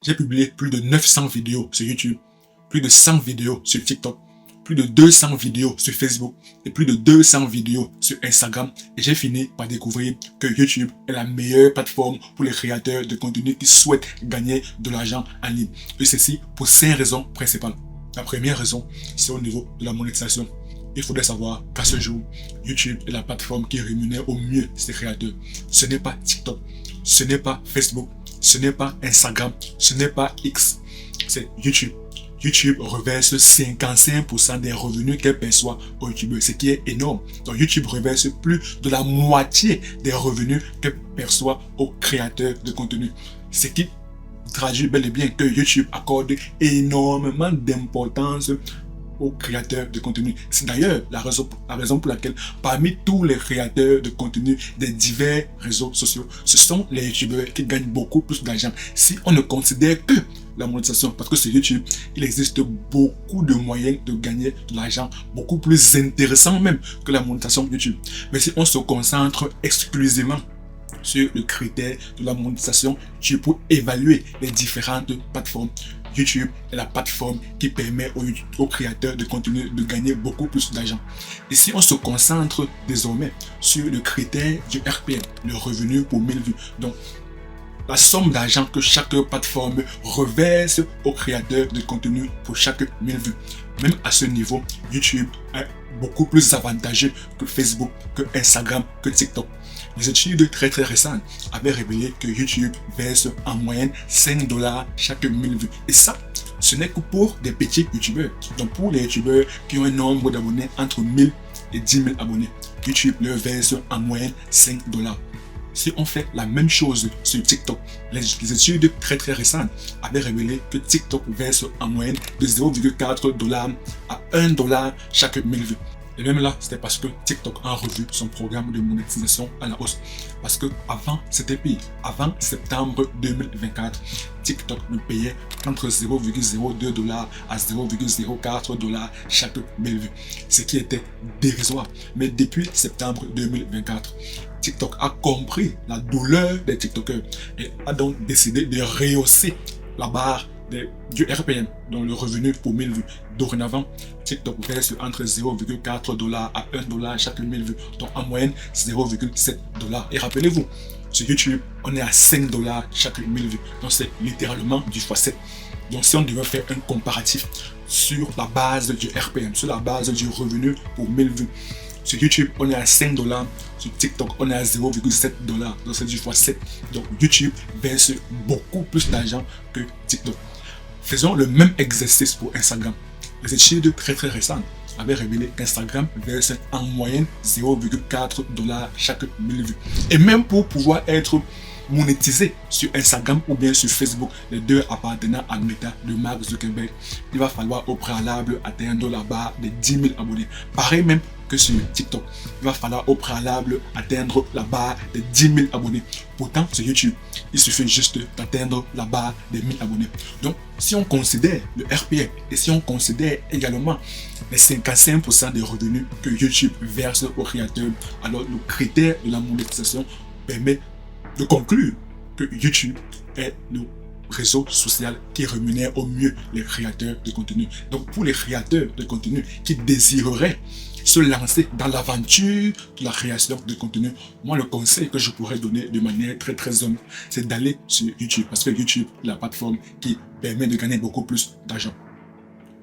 J'ai publié plus de 900 vidéos sur YouTube, plus de 100 vidéos sur TikTok, plus de 200 vidéos sur Facebook et plus de 200 vidéos sur Instagram. Et j'ai fini par découvrir que YouTube est la meilleure plateforme pour les créateurs de contenu qui souhaitent gagner de l'argent en ligne. Et ceci pour 5 raisons principales. La première raison, c'est au niveau de la monétisation. Il faudrait savoir qu'à ce jour, YouTube est la plateforme qui rémunère au mieux ses créateurs. Ce n'est pas TikTok, ce n'est pas Facebook, ce n'est pas Instagram, ce n'est pas X, c'est YouTube. YouTube reverse 55% des revenus qu'elle perçoit aux YouTubeurs, ce qui est énorme. Donc YouTube reverse plus de la moitié des revenus qu'elle perçoit aux créateurs de contenu. Ce qui traduit bel et bien que YouTube accorde énormément d'importance aux créateurs de contenu. C'est d'ailleurs la raison pour laquelle parmi tous les créateurs de contenu des divers réseaux sociaux, ce sont les YouTubeurs qui gagnent beaucoup plus d'argent. Si on ne considère que la monétisation, parce que sur YouTube, il existe beaucoup de moyens de gagner de l'argent, beaucoup plus intéressant même que la monétisation YouTube. Mais si on se concentre exclusivement sur le critère de la monétisation, tu peux évaluer les différentes plateformes. YouTube est la plateforme qui permet aux créateurs de contenu de gagner beaucoup plus d'argent. Et si on se concentre désormais sur le critère du RPM, le revenu pour 1000 vues, donc la somme d'argent que chaque plateforme reverse aux créateurs de contenu pour chaque 1000 vues. Même à ce niveau, YouTube est beaucoup plus avantageux que Facebook, que Instagram, que TikTok. Les études très récentes avaient révélé que YouTube verse en moyenne 5 $ chaque 1000 vues. Et ça, ce n'est que pour des petits YouTubeurs. Donc pour les YouTubeurs qui ont un nombre d'abonnés entre 1000 et 10 000 abonnés, YouTube leur verse en moyenne 5 $. Si on fait la même chose sur TikTok, les études très récentes avaient révélé que TikTok verse en moyenne de 0,4 $ à 1 $ chaque 1000 vues. Et même là, c'était parce que TikTok a revu son programme de monétisation à la hausse. Parce que avant, c'était pire. Avant septembre 2024, TikTok nous payait entre 0,02 $ à 0,04 $ chaque 1000 vues. Ce qui était dérisoire. Mais depuis septembre 2024, TikTok a compris la douleur des TikTokers et a donc décidé de rehausser la barre du RPM, donc le revenu pour 1000 vues. Dorénavant, TikTok verse entre 0,4 $ à 1 $ chaque 1000 vues, donc en moyenne 0,7 $. Et rappelez-vous, sur YouTube, on est à 5 $ chaque 1000 vues, donc c'est littéralement du x7. Donc si on devait faire un comparatif sur la base du RPM, sur la base du revenu pour 1000 vues, sur YouTube, on est à 5 $. Sur TikTok, on est à 0,7 $. Donc c'est du x7. Donc YouTube verse beaucoup plus d'argent que TikTok. Faisons le même exercice pour Instagram. Les études très récentes avaient révélé qu'Instagram verse en moyenne 0,4 $ chaque 1000 vues. Et même pour pouvoir être monétisé sur Instagram ou bien sur Facebook, les deux appartenant à Meta de Mark Zuckerberg, il va falloir au préalable atteindre la barre des 10 000 abonnés. Pareil même que sur TikTok, il va falloir au préalable atteindre la barre des 10 000 abonnés. Pourtant, sur YouTube, il suffit juste d'atteindre la barre des 1000 abonnés. Donc, si on considère le RPM et si on considère également les 55% des revenus que YouTube verse aux créateurs, alors le critère de la monétisation permet de conclure que YouTube est le réseau social qui rémunère au mieux les créateurs de contenu. Donc pour les créateurs de contenu qui désireraient se lancer dans l'aventure de la création de contenu, moi le conseil que je pourrais donner de manière très humble, c'est d'aller sur YouTube, parce que YouTube est la plateforme qui permet de gagner beaucoup plus d'argent.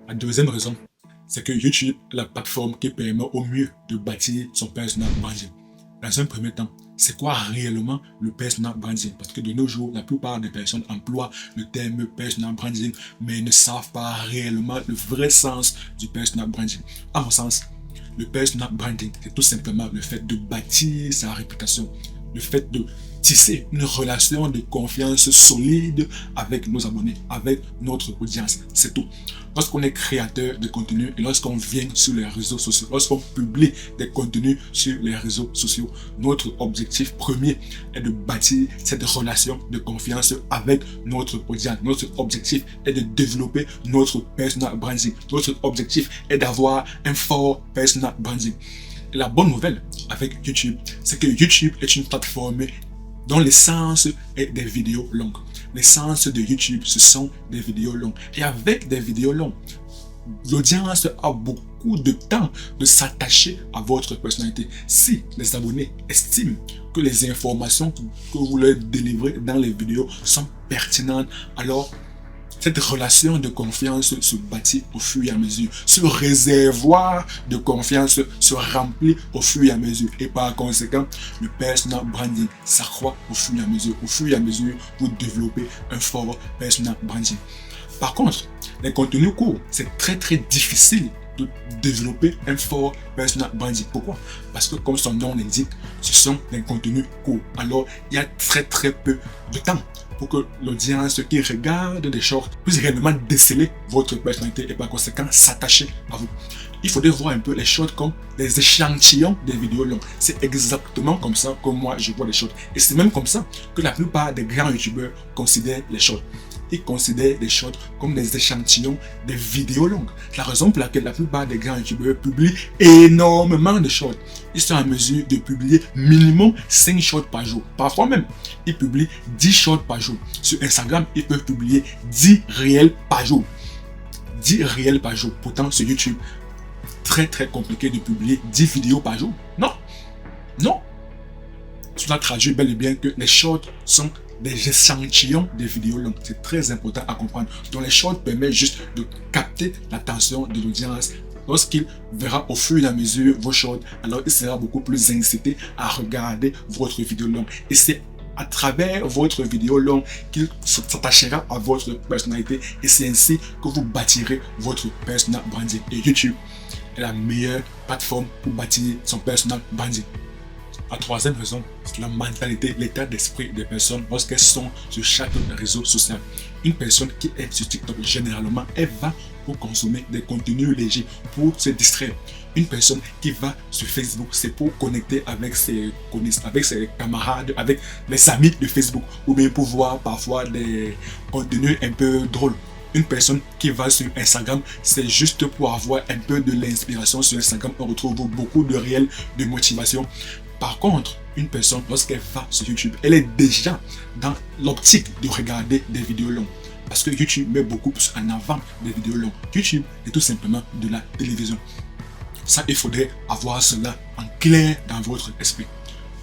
La deuxième raison, c'est que YouTube est la plateforme qui permet au mieux de bâtir son personal branding. Dans un premier temps, c'est quoi réellement le personal branding? Parce que de nos jours, la plupart des personnes emploient le terme personal branding, mais ne savent pas réellement le vrai sens du personal branding. À mon sens, le personal branding, c'est tout simplement le fait de bâtir sa réputation, le fait de tisser une relation de confiance solide avec nos abonnés, avec notre audience. C'est tout. Lorsqu'on est créateur de contenu et lorsqu'on vient sur les réseaux sociaux, lorsqu'on publie des contenus sur les réseaux sociaux, notre objectif premier est de bâtir cette relation de confiance avec notre audience. Notre objectif est de développer notre personal branding. Notre objectif est d'avoir un fort personal branding. Et la bonne nouvelle avec YouTube, c'est que YouTube est une plateforme dont l'essence est des vidéos longues. L'essence de YouTube, ce sont des vidéos longues. Et avec des vidéos longues, l'audience a beaucoup de temps de s'attacher à votre personnalité. Si les abonnés estiment que les informations que vous leur délivrez dans les vidéos sont pertinentes, alors cette relation de confiance se bâtit au fur et à mesure. Ce réservoir de confiance se remplit au fur et à mesure. Et par conséquent, le personal branding s'accroît au fur et à mesure. Au fur et à mesure, vous développez un fort personal branding. Par contre, les contenus courts, c'est très difficile de développer un fort personal branding. Pourquoi? Parce que comme son nom l'indique, ce sont des contenus courts. Alors, il y a très peu de temps pour que l'audience qui regarde des shorts puisse réellement déceler votre personnalité et par conséquent s'attacher à vous. Il faudrait voir un peu les shorts comme des échantillons des vidéos longues. C'est exactement comme ça que moi je vois les shorts. Et c'est même comme ça que la plupart des grands youtubeurs considèrent les shorts. Ils considèrent les shorts comme des échantillons des vidéos longues. C'est la raison pour laquelle la plupart des grands youtubeurs publient énormément de shorts. Ils sont en mesure de publier minimum 5 shorts par jour. Parfois même, ils publient 10 shorts par jour. Sur Instagram, ils peuvent publier 10 réels par jour. 10 réels par jour. Pourtant, sur YouTube, très compliqué de publier 10 vidéos par jour. Non. Cela traduit bel et bien que les shorts sont des échantillons des vidéos longues. C'est très important à comprendre. Donc les shorts permettent juste de capter l'attention de l'audience. Lorsqu'il verra au fur et à mesure vos shorts, alors il sera beaucoup plus incité à regarder votre vidéo longue. Et c'est à travers votre vidéo longue qu'il s'attachera à votre personnalité. Et c'est ainsi que vous bâtirez votre personal branding. Et YouTube est la meilleure plateforme pour bâtir son personal branding. La troisième raison, c'est la mentalité, l'état d'esprit des personnes lorsqu'elles sont sur chaque réseau social. Une personne qui est sur TikTok, généralement, elle va pour consommer des contenus légers, pour se distraire. Une personne qui va sur Facebook, c'est pour connecter avec ses camarades, avec les amis de Facebook, ou bien pour voir parfois des contenus un peu drôles. Une personne qui va sur Instagram, c'est juste pour avoir un peu de l'inspiration. Sur Instagram, on retrouve beaucoup de réels de motivation. Par contre, une personne, lorsqu'elle va sur YouTube, elle est déjà dans l'optique de regarder des vidéos longues. Parce que YouTube met beaucoup plus en avant des vidéos longues. YouTube est tout simplement de la télévision. Ça, il faudrait avoir cela en clair dans votre esprit.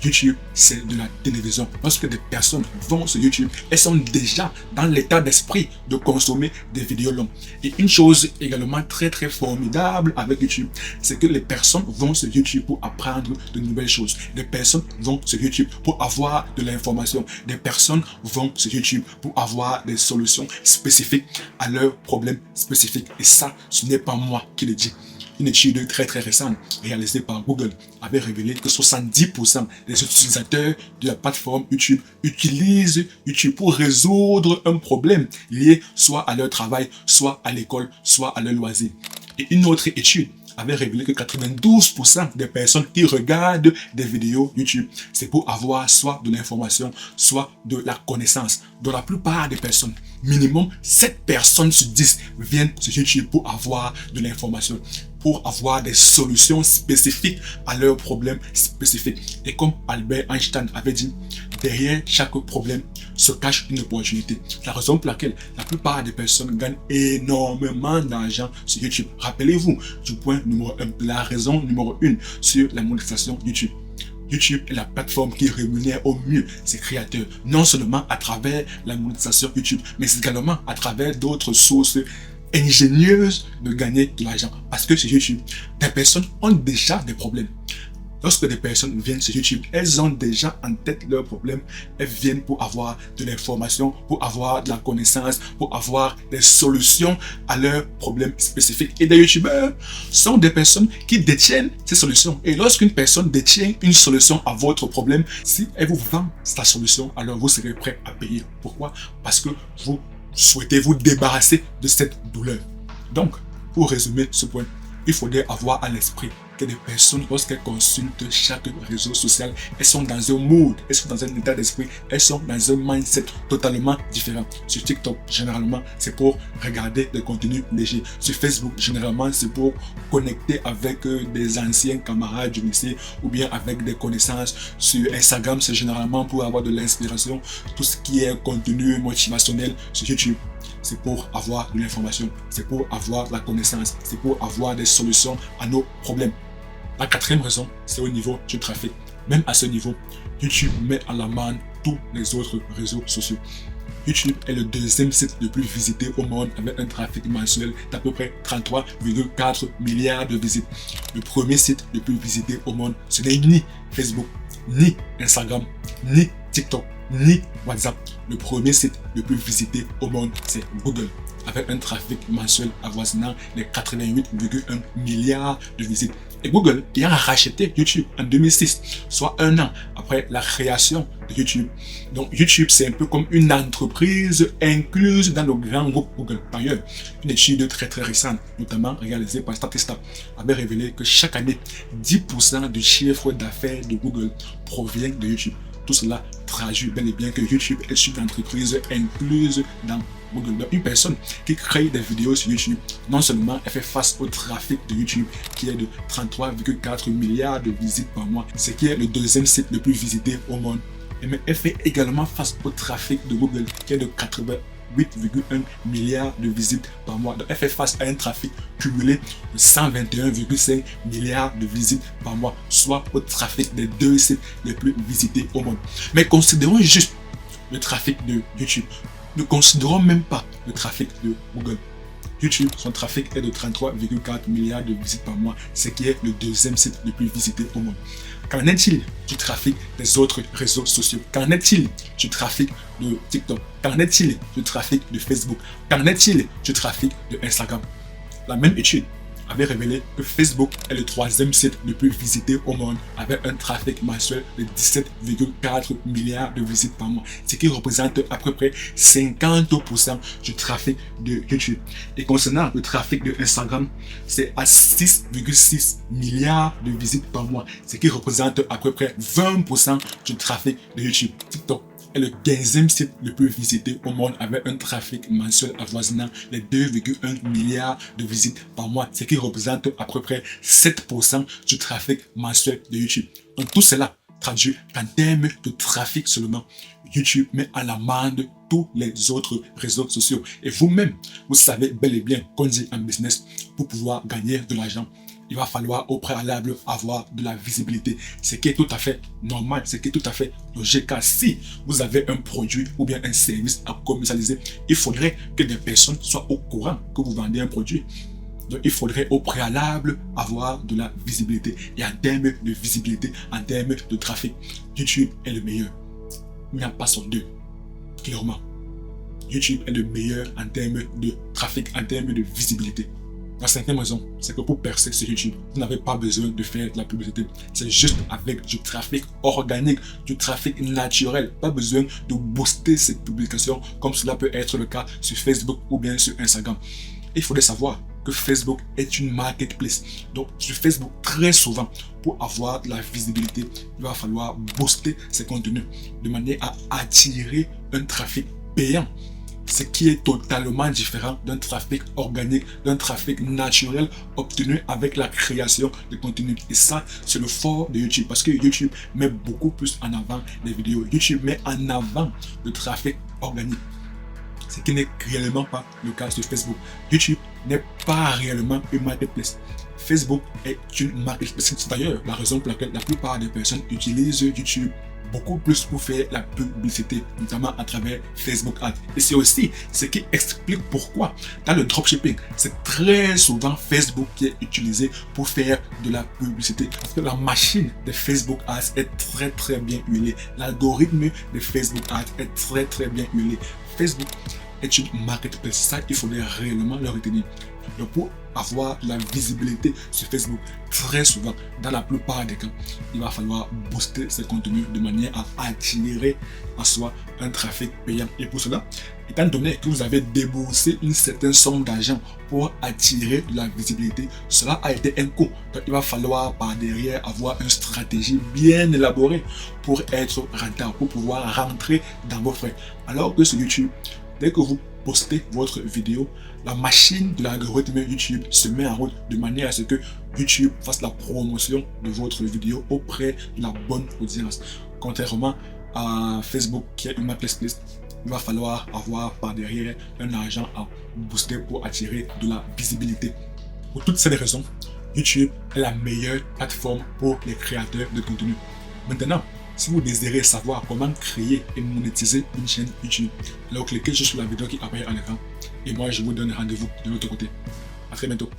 YouTube, c'est de la télévision. Lorsque des personnes vont sur YouTube, elles sont déjà dans l'état d'esprit de consommer des vidéos longues. Et une chose également très formidable avec YouTube, c'est que les personnes vont sur YouTube pour apprendre de nouvelles choses. Des personnes vont sur YouTube pour avoir de l'information. Des personnes vont sur YouTube pour avoir des solutions spécifiques à leurs problèmes spécifiques. Et ça, ce n'est pas moi qui le dis. Une étude très récente réalisée par Google avait révélé que 70% des utilisateurs de la plateforme YouTube utilisent YouTube pour résoudre un problème lié soit à leur travail, soit à l'école, soit à leur loisir. Et une autre étude avait révélé que 92% des personnes qui regardent des vidéos YouTube, c'est pour avoir soit de l'information, soit de la connaissance. Dans la plupart des personnes, minimum 7 personnes sur 10 viennent sur YouTube pour avoir de l'information, pour avoir des solutions spécifiques à leurs problèmes spécifiques. Et comme Albert Einstein avait dit, derrière chaque problème se cache une opportunité. La raison pour laquelle la plupart des personnes gagnent énormément d'argent sur YouTube. Rappelez-vous du point numéro 1, la raison numéro 1 sur la monétisation YouTube. YouTube est la plateforme qui rémunère au mieux ses créateurs, non seulement à travers la monétisation YouTube, mais également à travers d'autres sources ingénieuses de gagner de l'argent. Parce que sur YouTube, des personnes ont déjà des problèmes. Lorsque des personnes viennent sur YouTube, elles ont déjà en tête leurs problèmes. Elles viennent pour avoir de l'information, pour avoir de la connaissance, pour avoir des solutions à leurs problèmes spécifiques. Et des youtubeurs sont des personnes qui détiennent ces solutions. Et lorsqu'une personne détient une solution à votre problème, si elle vous vend sa solution, alors vous serez prêt à payer. Pourquoi? Parce que vous souhaitez vous débarrasser de cette douleur. Donc, pour résumer ce point, il faudrait avoir à l'esprit que des personnes, lorsqu'elles consultent chaque réseau social, elles sont dans un mood, elles sont dans un état d'esprit, elles sont dans un mindset totalement différent. Sur TikTok, généralement, c'est pour regarder des contenus légers. Sur Facebook, généralement, c'est pour connecter avec des anciens camarades du lycée ou bien avec des connaissances. Sur Instagram, c'est généralement pour avoir de l'inspiration. Tout ce qui est contenu motivationnel sur YouTube, c'est pour avoir de l'information, c'est pour avoir la connaissance, c'est pour avoir des solutions à nos problèmes. La quatrième raison, c'est au niveau du trafic. Même à ce niveau, YouTube met à l'amende tous les autres réseaux sociaux. YouTube est le deuxième site le plus visité au monde avec un trafic mensuel d'à peu près 33,4 milliards de visites. Le premier site le plus visité au monde, ce n'est ni Facebook, ni Instagram, ni TikTok, ni WhatsApp. Le premier site le plus visité au monde, c'est Google, avec un trafic mensuel avoisinant les 88,1 milliards de visites. Et Google ayant racheté YouTube en 2006, soit un an après la création de YouTube. Donc YouTube, c'est un peu comme une entreprise incluse dans le grand groupe Google. Par ailleurs, une étude très récente, notamment réalisée par Statista, avait révélé que chaque année, 10% du chiffre d'affaires de Google provient de YouTube. Tout cela traduit bel et bien que YouTube est une entreprise incluse dans Google. Donc, une personne qui crée des vidéos sur YouTube, non seulement elle fait face au trafic de YouTube qui est de 33,4 milliards de visites par mois, ce qui est le deuxième site le plus visité au monde, mais elle fait également face au trafic de Google qui est de 8,1 milliards de visites par mois. Donc, elle fait face à un trafic cumulé de 121,5 milliards de visites par mois, soit au trafic des deux sites les plus visités au monde. Mais considérons juste le trafic de YouTube. Ne considérons même pas le trafic de Google. YouTube, son trafic est de 33,4 milliards de visites par mois, ce qui est le deuxième site le plus visité au monde. Qu'en est-il du trafic des autres réseaux sociaux? Qu'en est-il du trafic de TikTok? Qu'en est-il du trafic de Facebook? Qu'en est-il du trafic de Instagram? La même étude avait révélé que Facebook est le troisième site le plus visité au monde avec un trafic mensuel de 17,4 milliards de visites par mois, ce qui représente à peu près 50% du trafic de YouTube. Et concernant le trafic de Instagram, c'est à 6,6 milliards de visites par mois, ce qui représente à peu près 20% du trafic de YouTube. TikTok est le 15e site le plus visité au monde avec un trafic mensuel avoisinant les 2,1 milliards de visites par mois, ce qui représente à peu près 7% du trafic mensuel de YouTube. Donc tout cela traduit qu'en termes de trafic seulement, YouTube met à l'amende tous les autres réseaux sociaux. Et vous-même, vous savez bel et bien qu'on dit en business, pour pouvoir gagner de l'argent, il va falloir au préalable avoir de la visibilité. Ce qui est tout à fait normal, ce qui est tout à fait logique. Car si vous avez un produit ou bien un service à commercialiser, il faudrait que des personnes soient au courant que vous vendez un produit. Donc il faudrait au préalable avoir de la visibilité. Et en termes de visibilité, en termes de trafic, YouTube est le meilleur. Il n'y a pas son deux, clairement. YouTube est le meilleur en termes de trafic, en termes de visibilité. La cinquième raison, c'est que pour percer sur YouTube, vous n'avez pas besoin de faire de la publicité. C'est juste avec du trafic organique, du trafic naturel. Pas besoin de booster cette publication comme cela peut être le cas sur Facebook ou bien sur Instagram. Il faudrait savoir que Facebook est une marketplace. Donc sur Facebook, très souvent, pour avoir de la visibilité, il va falloir booster ses contenus de manière à attirer un trafic payant. Ce qui est totalement différent d'un trafic organique, d'un trafic naturel obtenu avec la création de contenu. Et ça, c'est le fort de YouTube parce que YouTube met beaucoup plus en avant les vidéos. YouTube met en avant le trafic organique, ce qui n'est réellement pas le cas sur Facebook. YouTube n'est pas réellement une marketplace. Facebook est une marketplace. C'est d'ailleurs la raison pour laquelle la plupart des personnes utilisent YouTube beaucoup plus pour faire la publicité, notamment à travers Facebook Ads. Et c'est aussi ce qui explique pourquoi dans le dropshipping, c'est très souvent Facebook qui est utilisé pour faire de la publicité. Parce que la machine de Facebook Ads est très bien huilée. L'algorithme de Facebook Ads est très bien huilé. Facebook est une marketplace. Ça, il faudrait réellement le retenir. Donc pour avoir la visibilité sur Facebook, très souvent, dans la plupart des cas, il va falloir booster ces contenus de manière à attirer à soi un trafic payant. Et pour cela, étant donné que vous avez déboursé une certaine somme d'argent pour attirer de la visibilité, cela a été un coût. Donc, il va falloir par derrière avoir une stratégie bien élaborée pour être rentable, pour pouvoir rentrer dans vos frais. Alors que sur YouTube, dès que vous postez votre vidéo, la machine de l'algorithme YouTube se met en route de manière à ce que YouTube fasse la promotion de votre vidéo auprès de la bonne audience. Contrairement à Facebook qui est une marketplace, il va falloir avoir par derrière un argent à booster pour attirer de la visibilité. Pour toutes ces raisons, YouTube est la meilleure plateforme pour les créateurs de contenu. Maintenant, si vous désirez savoir comment créer et monétiser une chaîne YouTube, alors cliquez juste sur la vidéo qui apparaît à l'écran et moi je vous donne rendez-vous de l'autre côté. À très bientôt.